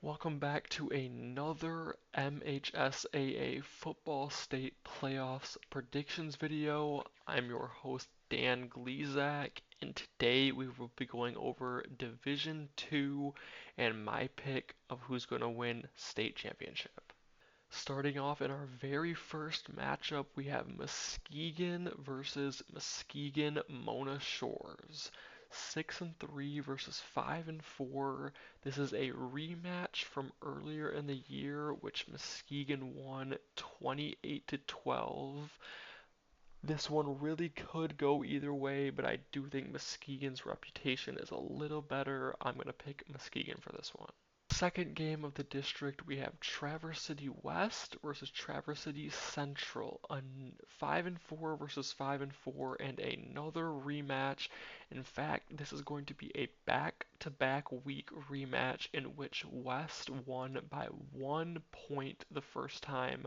Welcome back to another MHSAA Football State Playoffs predictions video. I'm your host Dan Glezak, and today we will be going over Division 2 and my pick of who's going to win state championship. Starting off in our very first matchup, we have Muskegon versus Muskegon Mona Shores. 6-3 versus 5-4. This is a rematch from earlier in the year, which Muskegon won 28 to 12. This one really could go either way, but I do think Muskegon's reputation is a little better. I'm going to pick Muskegon for this one. Second game of the district, we have Traverse City West versus Traverse City Central. A 5-4 versus 5-4 and another rematch. In fact, this is going to be a back-to-back week rematch in which West won by 1 point the first time.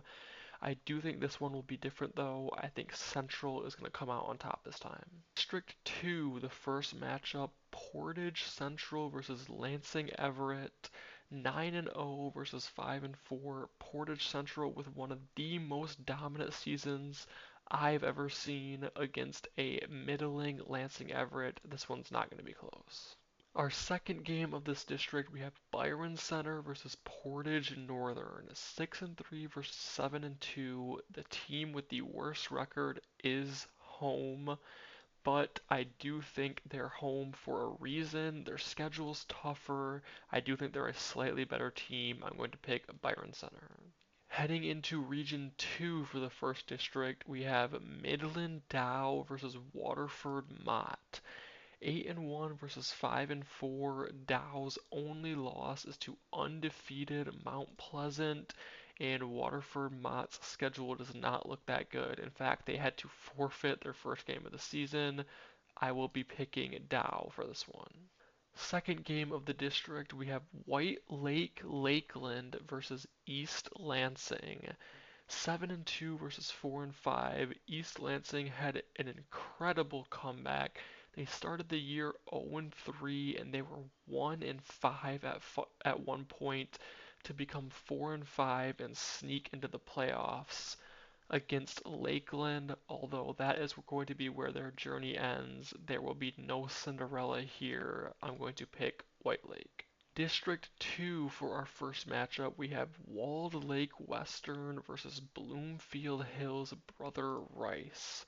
I do think this one will be different though. I think Central is going to come out on top this time. District 2, the first matchup, Portage Central versus Lansing Everett. 9-0 versus 5-4. Portage Central with one of the most dominant seasons I've ever seen against a middling Lansing Everett. This one's not going to be close. Our second game of this district, we have Byron Center versus Portage Northern. 6-3 versus 7-2. The team with the worst record is home, but I do think they're home for a reason. Their schedule's tougher. I do think they're a slightly better team. I'm going to pick Byron Center. Heading into Region 2 for the first district, we have Midland Dow versus Waterford Mott. 8-1 versus 5-4. Dow's only loss is to undefeated Mount Pleasant, and Waterford Mott's schedule does not look that good. In fact, they had to forfeit their first game of the season. I will be picking Dow for this one. Second game of the district, we have White Lake Lakeland versus East Lansing. 7-2 versus 4-5. East Lansing had an incredible comeback. They started the year 0-3 and they were 1-5 at one point to become 4-5 and sneak into the playoffs against Lakeland. Although that is going to be where their journey ends, there will be no Cinderella here. I'm going to pick White Lake. District 2 for our first matchup, we have Walled Lake Western versus Bloomfield Hills Brother Rice.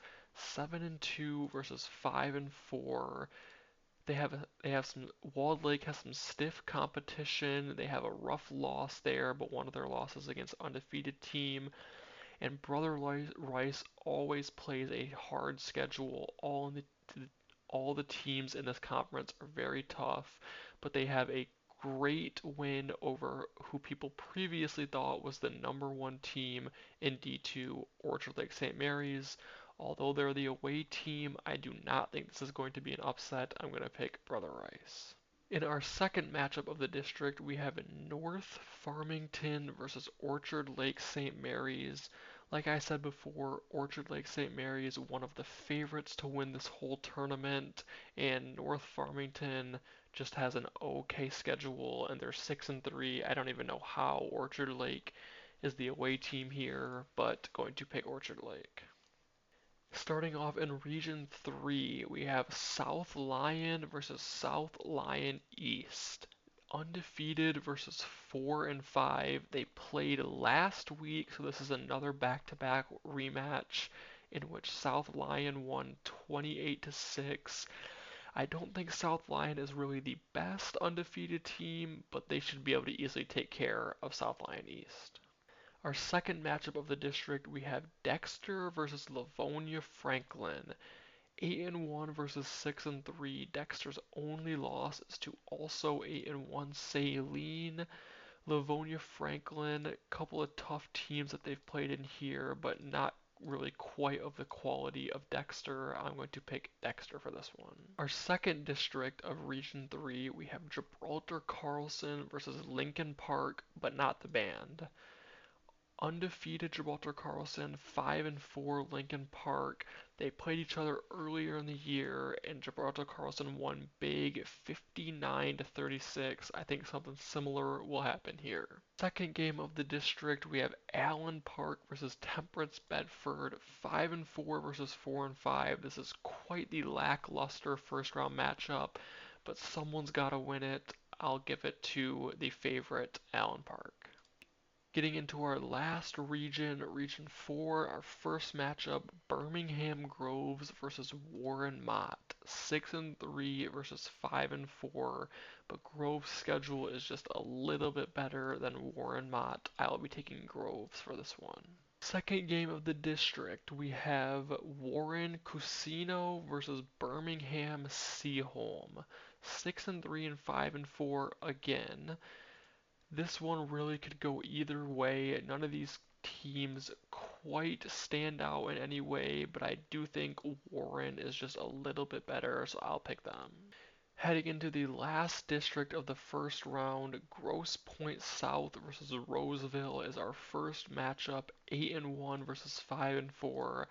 7-2 versus 5-4. They have some Walled Lake has some stiff competition. They have a rough loss there, but one of their losses against undefeated team. And Brother Rice always plays a hard schedule. All the teams in this conference are very tough, but they have a great win over who people previously thought was the number one team in D2, Orchard Lake St. Mary's. Although they're the away team, I do not think this is going to be an upset. I'm going to pick Brother Rice. In our second matchup of the district, we have North Farmington versus Orchard Lake St. Mary's. Like I said before, Orchard Lake St. Mary is one of the favorites to win this whole tournament, and North Farmington just has an okay schedule, and they're 6-3. I don't even know how Orchard Lake is the away team here, but going to pick Orchard Lake. Starting off in Region 3, we have South Lyon versus South Lyon East. Undefeated versus 4-5. They played last week, so this is another back-to-back rematch in which South Lyon won 28 to 6. I don't think South Lyon is really the best undefeated team, but they should be able to easily take care of South Lyon East. Our second matchup of the district, we have Dexter versus Livonia Franklin. 8-1 versus 6-3. Dexter's only loss is to also 8-1 Saline. Livonia Franklin, a couple of tough teams that they've played in here, but not really quite of the quality of Dexter. I'm going to pick Dexter for this one. Our second district of Region 3, we have Gibraltar Carlson versus Lincoln Park, but not the band. undefeated Gibraltar Carlson, 5-4 Lincoln Park. They played each other earlier in the year, and Gibraltar Carlson won big, 59-36. I think something similar will happen here. Second game of the district, we have Allen Park versus Temperance Bedford, 5-4 versus 4-5. This is quite the lackluster first round matchup, but someone's got to win it. I'll give it to the favorite Allen Park. Getting into our last region, Region 4, our first matchup, Birmingham Groves versus Warren Mott. 6-3 versus 5-4, but Groves' schedule is just a little bit better than Warren Mott. I'll be taking Groves for this one. Second game of the district, we have Warren Cusino versus Birmingham Seaholm. 6-3 and 5-4 again. This one really could go either way. None of these teams quite stand out in any way, but I do think Warren is just a little bit better, so I'll pick them. Heading into the last district of the first round, Grosse Pointe South versus Roseville is our first matchup, 8-1 versus 5-4.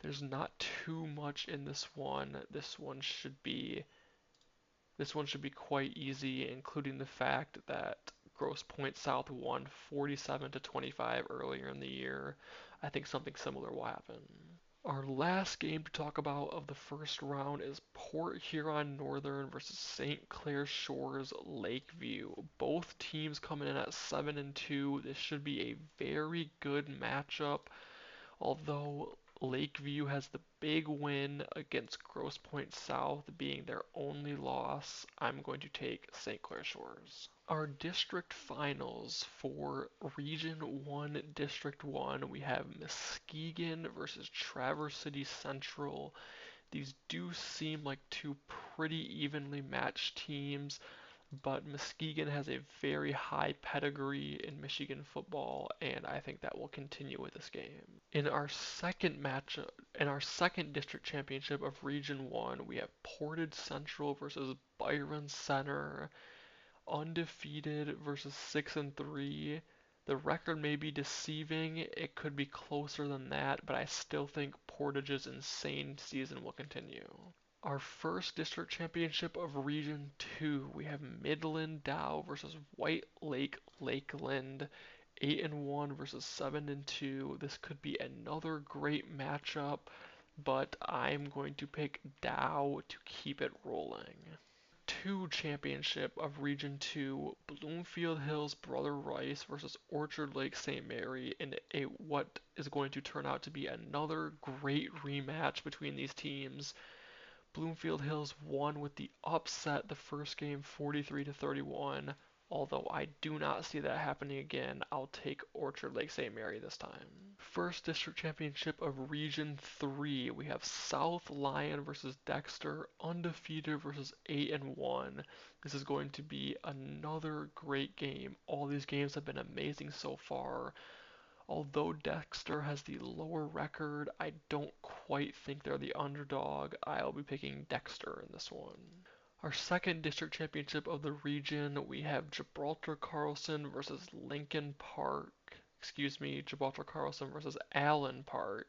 There's not too much in this one. This one should be quite easy, including the fact that Grosse Pointe South won 47-25 earlier in the year. I think something similar will happen. Our last game to talk about of the first round is Port Huron Northern versus St. Clair Shores Lakeview. Both teams coming in at 7-2. This should be a very good matchup, although Lakeview has the big win against Grosse Pointe South being their only loss. I'm going to take St. Clair Shores. Our district finals for Region 1, District 1, we have Muskegon versus Traverse City Central. These do seem like two pretty evenly matched teams, but Muskegon has a very high pedigree in Michigan football, and I think that will continue with this game. In our second matchup, in our second district championship of Region 1, we have Portage Central versus Byron Center, undefeated versus 6-3. The record may be deceiving, it could be closer than that, but I still think Portage's insane season will continue. Our first district championship of Region 2, we have Midland Dow versus White Lake Lakeland, 8-1 versus 7-2. This could be another great matchup, but I'm going to pick Dow to keep it rolling. 2 championship of Region 2, Bloomfield Hills Brother Rice versus Orchard Lake St. Mary in what is going to turn out to be another great rematch between these teams. Bloomfield Hills won with the upset the first game 43-31. Although I do not see that happening again, I'll take Orchard Lake St. Mary this time. First district championship of Region 3, we have South Lyon versus Dexter, undefeated versus 8-1. This is going to be another great game. All these games have been amazing so far. Although Dexter has the lower record, I don't quite think they're the underdog. I'll be picking Dexter in this one. Our second district championship of the region, we have Gibraltar Carlson versus Lincoln Park. Gibraltar Carlson versus Allen Park.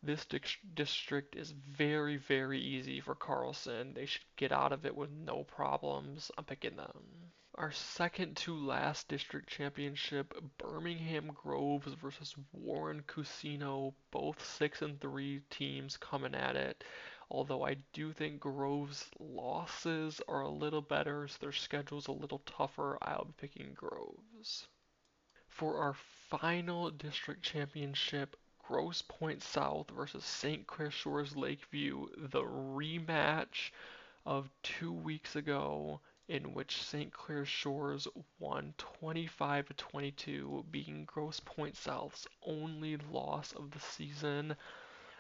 This district is very, very easy for Carlson. They should get out of it with no problems. I'm picking them. Our second to last district championship, Birmingham Groves versus Warren Cusino, both 6-3 teams coming at it. Although I do think Groves' losses are a little better, so their schedule's a little tougher, I'll be picking Groves. For our final district championship, Grosse Pointe South versus St. Clair Shores Lakeview, the rematch of 2 weeks ago, in which St. Clair Shores won 25-22, being Grosse Pointe South's only loss of the season.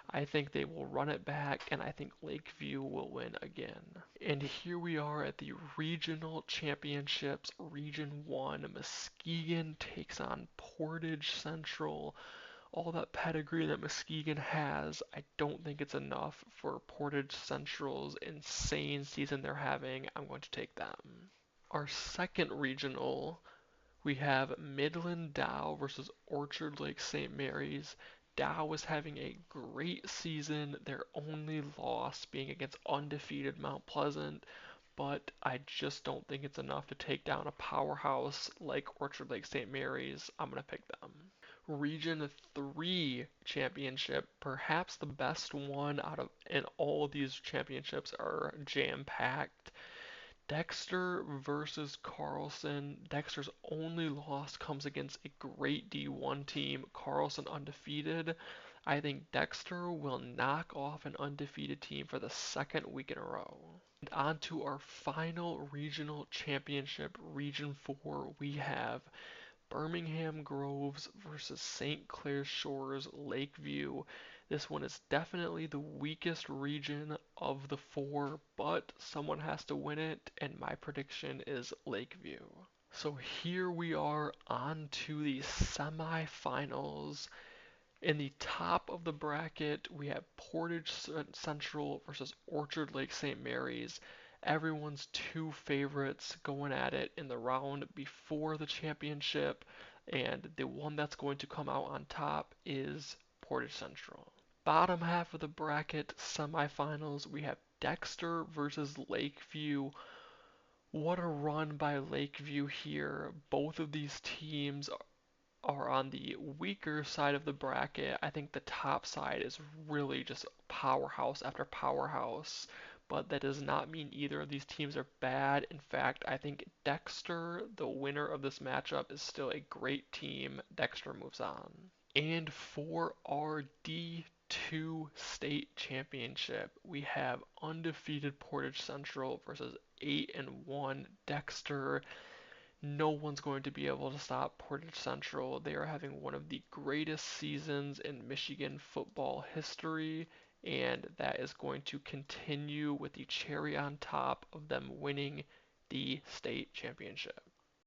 I think they will run it back, and I think Lakeview will win again. And here we are at the regional championships, Region 1. Muskegon takes on Portage Central. All that pedigree that Muskegon has, I don't think it's enough for Portage Central's insane season they're having. I'm going to take them. Our second regional, We have Midland Dow versus Orchard Lake St. Mary's. Dow is having a great season, their only loss being against undefeated Mount Pleasant, but I just don't think it's enough to take down a powerhouse like Orchard Lake St. Mary's. I'm going to pick them. Region 3 championship, perhaps the best one out of, and all of these championships are jam-packed. Dexter versus Carlson. Dexter's only loss comes against a great D1 team, Carlson undefeated. I think Dexter will knock off an undefeated team for the second week in a row. And on to our final regional championship, Region 4, we have Birmingham Groves versus St. Clair Shores Lakeview. This one is definitely the weakest region of the four, but someone has to win it, and my prediction is Lakeview. So here we are on to the semifinals. In the top of the bracket, we have Portage Central versus Orchard Lake St. Mary's. Everyone's two favorites going at it in the round before the championship, and the one that's going to come out on top is Portage Central. Bottom half of the bracket semifinals, we have Dexter versus Lakeview. What a run by Lakeview here. Both of these teams are on the weaker side of the bracket. I think the top side is really just powerhouse after powerhouse, but that does not mean either of these teams are bad. In fact, I think Dexter, the winner of this matchup, is still a great team. Dexter moves on. And for our D2 state championship, we have undefeated Portage Central versus 8-1 Dexter. No one's going to be able to stop Portage Central. They are having one of the greatest seasons in Michigan football history, and that is going to continue with the cherry on top of them winning the state championship.